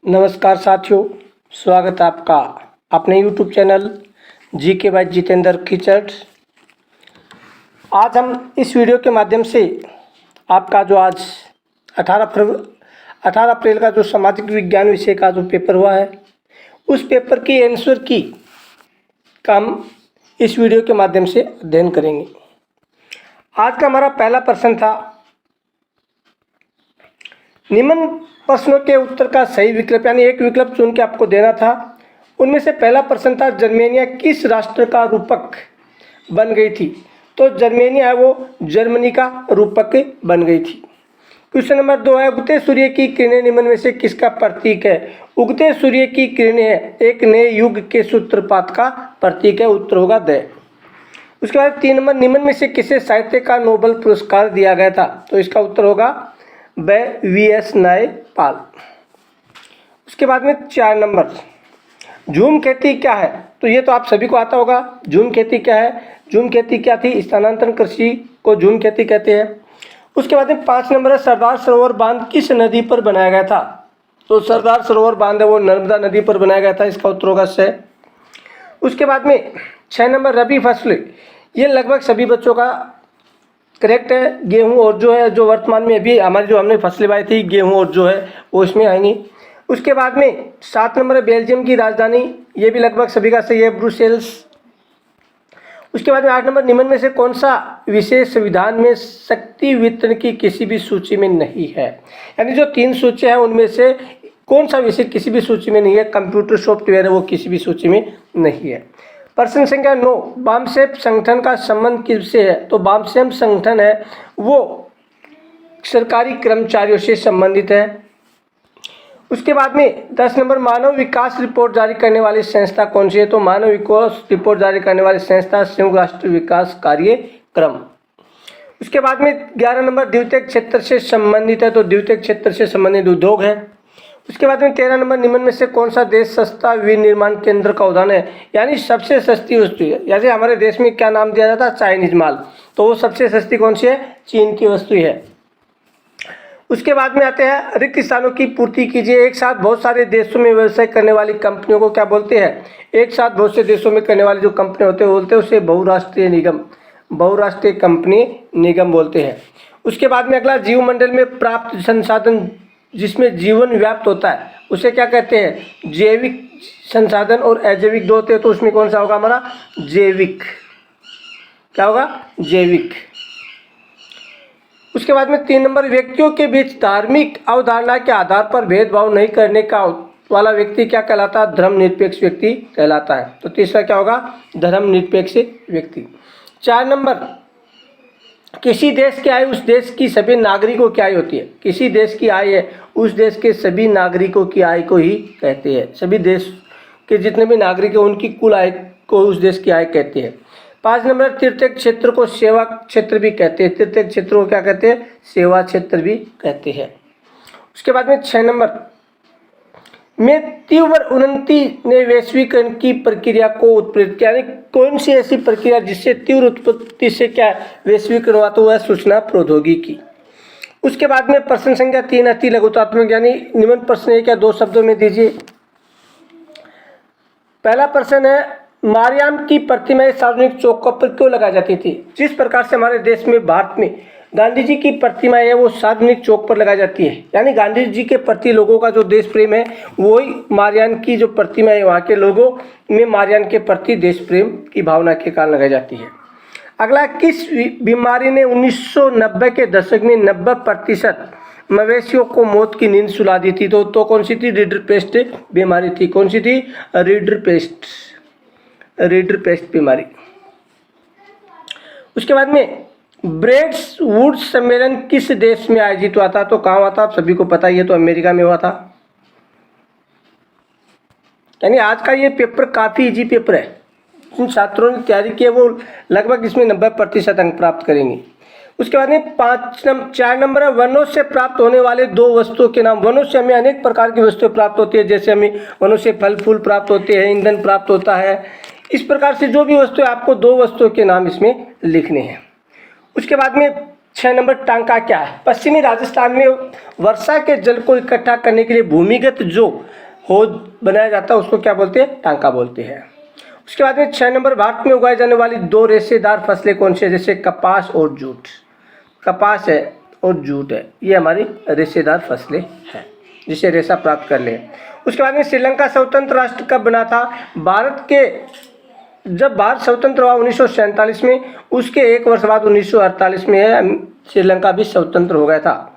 नमस्कार साथियों, स्वागत है आपका अपने YouTube channel GK by Jitendra कीचड़। आज हम इस वीडियो के माध्यम से आपका जो आज 18 अप्रैल का जो सामाजिक विज्ञान विषय का जो पेपर हुआ है, उस पेपर की आंसर की का हम इस वीडियो के माध्यम से अध्ययन करेंगे। आज का हमारा पहला प्रश्न था, निम्न प्रश्नों के उत्तर का सही विकल्प, यानी एक विकल्प चुन के आपको देना था। उनमें से पहला प्रश्न था, जर्मेनिया किस राष्ट्र का रूपक बन गई थी? तो जर्मेनिया है वो जर्मनी का रूपक बन गई थी। क्वेश्चन नंबर 2 है, उगते सूर्य की किरणें निम्न में से किसका प्रतीक है? उगते सूर्य की किरणें एक नए युग के सूत्रपात का प्रतीक है। उत्तर होगा द। उसके बाद 3 नंबर, निम्न में से किसे साहित्य का नोबेल पुरस्कार दिया गया था? तो इसका उत्तर होगा वी.एस. नायपाल। उसके बाद में 4 नंबर, झूम खेती क्या है? तो ये तो आप सभी को आता होगा। झूम खेती क्या है? झूम खेती क्या थी? स्थानांतरण कृषि को झूम खेती कहते हैं। उसके बाद में 5 नंबर है, सरदार सरोवर बांध किस नदी पर बनाया गया था? तो सरदार सरोवर बांध है वो नर्मदा नदी पर बनाया गया था। इसका उत्तर होगा स। उसके बाद में 6 नंबर, रबी फसल, ये लगभग सभी बच्चों का करेक्ट है। गेहूं और जो है, जो वर्तमान में अभी हमारी जो हमने फसलें बोई थी, गेहूं और जो है वो इसमें आएंगी। उसके बाद में 7 नंबर है, बेल्जियम की राजधानी, ये भी लगभग सभी का सही है, ब्रुसेल्स। उसके बाद में 8 नंबर, निम्न में से कौन सा विषय संविधान में शक्ति वितरण की किसी भी सूची में नहीं है? यानी जो 3 सूची है उनमें से कौन सा विषय किसी भी सूची में नहीं है? कंप्यूटर सॉफ्टवेयर है वो किसी भी सूची में नहीं है। प्रश्न संख्या 9, वामसेप संगठन का संबंध किससे है? तो वामसेप संगठन है वो सरकारी कर्मचारियों से संबंधित है। उसके बाद में 10 नंबर, मानव विकास रिपोर्ट जारी करने वाली संस्था कौन सी है? तो मानव विकास रिपोर्ट जारी करने वाली संस्था संयुक्त राष्ट्र विकास कार्यक्रम। उसके बाद में 11 नंबर, द्वितीयक क्षेत्र से संबंधित है, तो द्वितीयक क्षेत्र से संबंधित उद्योग है। उसके बाद में 13 नंबर, निम्न में से कौन सा देश सस्ता विनिर्माण केंद्र का उदाहरण है? यानी सबसे सस्ती वस्तु है। जैसे हमारे देश में क्या नाम दिया जाता है? चाइनीज माल, तो वो सबसे सस्ती कौन सी है? चीन की वस्तु है। उसके बाद में आते हैं, रिक्त स्थानों की पूर्ति कीजिए। एक साथ बहुत सारे देशों में व्यवसाय करने वाली कंपनियों को क्या बोलते हैं? एक साथ बहुत से देशों में करने वाली जो कंपनी होते हैं बोलते हैं उसे बहुराष्ट्रीय निगम, बहुराष्ट्रीय कंपनी निगम बोलते हैं। उसके बाद में अगला, जीवमंडल में प्राप्त संसाधन जिसमें जीवन व्याप्त होता है उसे क्या कहते हैं? जैविक संसाधन और अजैविक दो होते हैं, तो उसमें कौन सा होगा हमारा? जैविक। क्या होगा? जैविक। उसके बाद में 3 नंबर, व्यक्तियों के बीच धार्मिक अवधारणा के आधार पर भेदभाव नहीं करने का वाला व्यक्ति क्या कहलाता है? धर्मनिरपेक्ष व्यक्ति कहलाता है। तो तीसरा क्या होगा? धर्मनिरपेक्ष व्यक्ति। 4 नंबर, किसी देश की आय उस देश की सभी नागरिकों की आय होती है। किसी देश की आय है उस देश के सभी नागरिकों की आय को ही कहते हैं। सभी देश के जितने भी नागरिक हैं उनकी कुल आय को उस देश की आय कहते हैं। 5 नंबर, तृतीयक क्षेत्र को सेवा क्षेत्र भी कहते हैं। तृतीयक क्षेत्र को क्या कहते हैं? सेवा क्षेत्र भी कहते हैं। उसके बाद में 6 नंबर में, तीव्र उन्नति ने वैश्वीकरण की प्रक्रिया को उत्प्रेरित किया। यानी कौन सी ऐसी प्रक्रिया जिससे तीव्र उत्पत्ति से क्या वैश्वीकरण हुआ? तो वह सूचना प्रौद्योगिकी। उसके बाद में प्रश्न संख्या 3, अति लघुतात्मक, यानी निम्न प्रश्न एक या 2 शब्दों में दीजिए। पहला प्रश्न है, मारियाम की प्रतिमाएं सार्वजनिक चौकों पर क्यों लगाई जाती थी? जिस प्रकार से हमारे देश में भारत में गांधी जी की प्रतिमाएं है वो सार्वजनिक चौक पर लगाई जाती है, यानी गांधी जी के प्रति लोगों का जो देश प्रेम है वही मारियान की जो प्रतिमा है वहाँ के लोगों में मारियान के प्रति देश प्रेम की भावना के कारण लगाई जाती है। अगला, किस बीमारी ने 1990 के दशक में 90% मवेशियों को मौत की नींद सुला दी थी? तो कौन सी थी? रीडरपेस्ट बीमारी थी। कौन सी थी? रीडरपेस्ट बीमारी। उसके बाद में ब्रेड्स वुड्स सम्मेलन किस देश में आयोजित हुआ था? तो कहाँ हुआ था? आप सभी को पता ही है, तो अमेरिका में हुआ था। यानी आज का ये पेपर काफ़ी इजी पेपर है। जिन छात्रों ने तैयारी की है वो लगभग इसमें 90% अंक प्राप्त करेंगे। उसके बाद में 4 नंबर है, वनों से प्राप्त होने वाले 2 वस्तुओं के नाम। वनों से हमें अनेक प्रकार की वस्तुएं प्राप्त होती है, जैसे हमें वनों से फल फूल प्राप्त होते हैं, ईंधन प्राप्त होता है। इस प्रकार से जो भी वस्तु है आपको 2 वस्तुओं के नाम इसमें लिखने हैं। उसके बाद में 6 नंबर टांका क्या है? पश्चिमी राजस्थान में वर्षा के जल को इकट्ठा करने के लिए भूमिगत जो हौज बनाया जाता है उसको क्या बोलते हैं? टांका बोलते हैं। उसके बाद में 6 नंबर, भारत में उगाई जाने वाली 2 रेशेदार फसलें कौन सी है? जैसे कपास और जूट। कपास है और जूट है, ये हमारी रेशेदार फसलें हैं जिसे रेशा प्राप्त कर ले। उसके बाद में श्रीलंका स्वतंत्र राष्ट्र कब बना था? जब भारत स्वतंत्र हुआ 1947 में, उसके 1 वर्ष बाद 1948 में श्रीलंका भी स्वतंत्र हो गया था।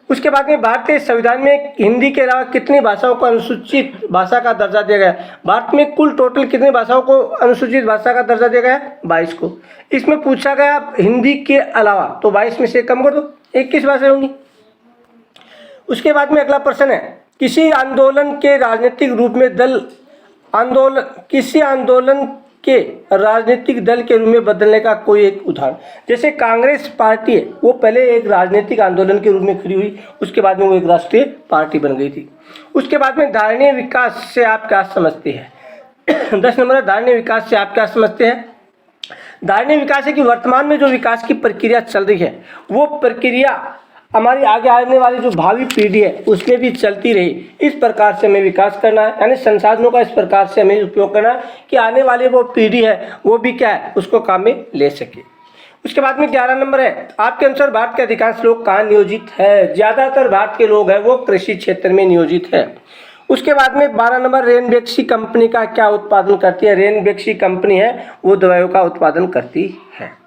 उसके बाद में भारतीय संविधान में हिंदी के अलावा कितनी भाषाओं को अनुसूचित भाषा का दर्जा दिया गया? भारत में कुल टोटल कितनी भाषाओं को अनुसूचित भाषा का दर्जा दिया गया? 22 को। इसमें पूछा गया हिंदी के अलावा, तो 22 में से कम कर दो, 21 भाषाएं होंगी। उसके बाद में अगला प्रश्न है, किसी आंदोलन के राजनीतिक रूप में किसी आंदोलन के राजनीतिक दल के रूप में बदलने का कोई एक उदाहरण। जैसे कांग्रेस पार्टी है, वो पहले एक राजनीतिक आंदोलन के रूप में खड़ी हुई, उसके बाद में वो एक राष्ट्रीय पार्टी बन गई थी। उसके बाद में धारणीय विकास से आप क्या समझते हैं? 10 नंबर, धारणीय विकास से आप क्या समझते हैं? धारणीय विकास है कि वर्तमान में जो विकास की प्रक्रिया चल रही है वो प्रक्रिया हमारी आगे आने वाली जो भावी पीढ़ी है उसमें भी चलती रही। इस प्रकार से हमें विकास करना है, यानी संसाधनों का इस प्रकार से हमें उपयोग करना है कि आने वाली वो पीढ़ी है वो भी क्या है, उसको काम में ले सके। उसके बाद में 11 नंबर है, आपके अनुसार भारत के अधिकांश लोग कहाँ नियोजित है? ज़्यादातर भारत के लोग हैं वो कृषि क्षेत्र में नियोजित है। उसके बाद में 12 नंबर, रेनबैक्सी कंपनी का क्या उत्पादन करती है? रेनबैक्सी कंपनी है वो दवाइयों का उत्पादन करती है।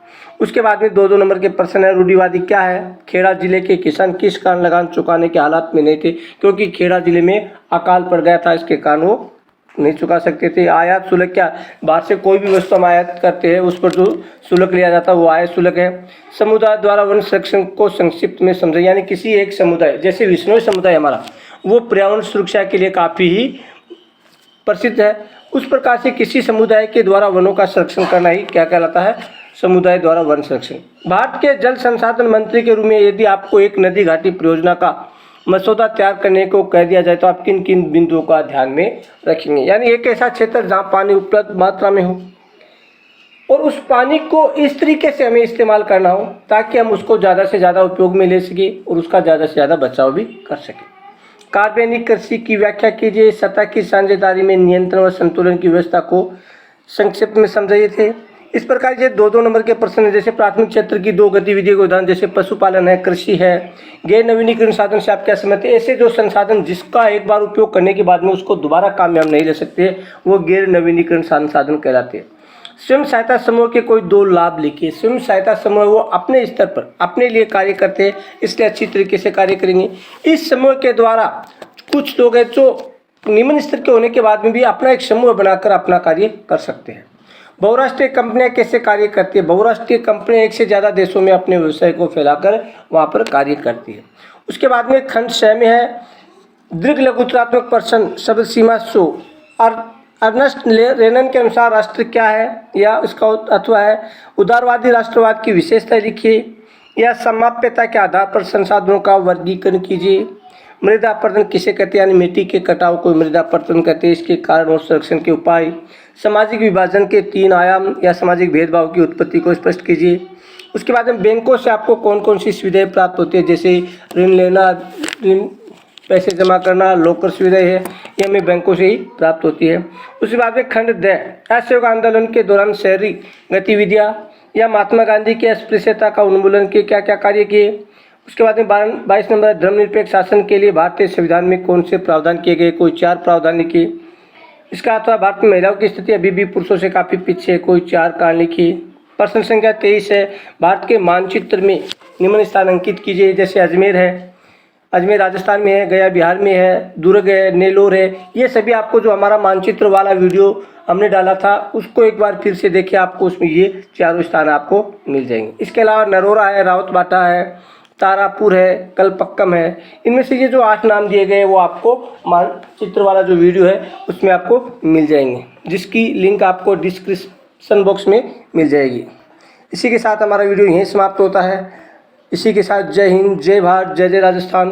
उसके बाद में 2 नंबर के प्रश्न है, रूढ़िवादी क्या है? खेड़ा जिले के किसान किस कारण लगान चुकाने के हालात में नहीं थे? क्योंकि खेड़ा जिले में अकाल पड़ गया था, इसके कारण वो नहीं चुका सकते थे। आयात शुल्क क्या? बाहर से कोई भी वस्तु हम आयात करते हैं उस पर जो शुल्क लिया जाता है वो आयात शुल्क है। समुदाय द्वारा वन संरक्षण को संक्षिप्त में समझे, यानी किसी एक समुदाय, जैसे विश्नोई समुदाय हमारा, वो पर्यावरण सुरक्षा के लिए काफ़ी ही प्रसिद्ध है। उस प्रकार से किसी समुदाय के द्वारा वनों का संरक्षण करना ही क्या कहलाता है? समुदाय द्वारा वन संरक्षण। भारत के जल संसाधन मंत्री के रूप में यदि आपको एक नदी घाटी परियोजना का मसौदा तैयार करने को कह दिया जाए तो आप किन किन बिंदुओं का ध्यान में रखेंगे? यानी एक ऐसा क्षेत्र जहाँ पानी उपलब्ध मात्रा में हो और उस पानी को इस तरीके से हमें इस्तेमाल करना हो ताकि हम उसको ज़्यादा से ज़्यादा उपयोग में ले सकें और उसका ज़्यादा से ज़्यादा बचाव भी कर सकें। कार्बनिक कृषि की व्याख्या कीजिए। सतह की साझेदारी में नियंत्रण व संतुलन की व्यवस्था को संक्षिप्त में समझाइए थे। इस प्रकार ये 2 नंबर के प्रश्न है। जैसे प्राथमिक क्षेत्र की 2 गतिविधियों के उदाहरण, जैसे पशुपालन है, कृषि है। गैर नवीनीकरण साधन से आप क्या समझते हैं? ऐसे जो संसाधन जिसका एक बार उपयोग करने के बाद में उसको दोबारा काम में हम नहीं ले सकते, वो गैर नवीनीकरण साधन कहलाते हैं। स्वयं सहायता समूह के कोई 2 लाभ लिखिए। स्वयं सहायता समूह वो अपने स्तर पर अपने लिए कार्य करते हैं, इसलिए अच्छी तरीके से कार्य करेंगे। इस समूह के द्वारा कुछ लोग हैं जो निम्न स्तर के होने के बाद में भी अपना एक समूह बनाकर अपना कार्य कर सकते हैं। बहुराष्ट्रीय कंपनियां कैसे कार्य करती है? बहुराष्ट्रीय कंपनियां एक से ज़्यादा देशों में अपने व्यवसाय को फैलाकर वहाँ पर कार्य करती है। उसके बाद में खंड 6 में है, दीर्घ लघुत्रात्मक प्रश्न शब्द सीमा शो। अर्नेस्ट रेनन के अनुसार राष्ट्र क्या है? या इसका अथवा है उदारवादी राष्ट्रवाद की विशेषता लिखिए, या समाप्यता के आधार पर संसाधनों का वर्गीकरण कीजिए। मृदा अपरदन किसे कहते हैं? यानी मिट्टी के कटाव को मृदा अपरदन कहते हैं। इसके कारण और संरक्षण के उपाय। सामाजिक विभाजन के 3 आयाम या सामाजिक भेदभाव की उत्पत्ति को स्पष्ट कीजिए। उसके बाद में बैंकों से आपको कौन कौन सी सुविधाएं प्राप्त होती है? जैसे ऋण लेना, ऋण पैसे जमा करना, लोकर सुविधाएं है, ये हमें बैंकों से ही प्राप्त होती है। उसके बाद में खंड 10, असहयोग आंदोलन के दौरान शहरी गतिविधियाँ या महात्मा गांधी की अस्पृश्यता का उन्मूलन के क्या क्या कार्य किए। उसके बाद में 22 नंबर, धर्मनिरपेक्ष शासन के लिए भारतीय संविधान में कौन से प्रावधान किए गए? कोई 4 प्रावधान लिखिए। इसका अथवा भारत में महिलाओं की स्थिति अभी भी पुरुषों से काफ़ी पीछे है, कोई 4 कारण लिखिए। प्रश्न संख्या 23 है, भारत के मानचित्र में निम्न स्थान अंकित कीजिए। जैसे अजमेर है, अजमेर राजस्थान में है, गया बिहार में है, दुर्ग है, नेलोर है। ये सभी आपको जो हमारा मानचित्र वाला वीडियो हमने डाला था उसको एक बार फिर से देखिए, आपको उसमें ये 4 स्थान आपको मिल जाएंगे। इसके अलावा नरोरा है, रावतबाटा है, तारापुर है, कलपक्कम है। इनमें से ये जो 8 नाम दिए गए वो आपको मानचित्र वाला जो वीडियो है उसमें आपको मिल जाएंगे, जिसकी लिंक आपको डिस्क्रिप्शन बॉक्स में मिल जाएगी। इसी के साथ हमारा वीडियो यहीं समाप्त होता है। इसी के साथ जय हिंद, जय भारत, जय जय राजस्थान।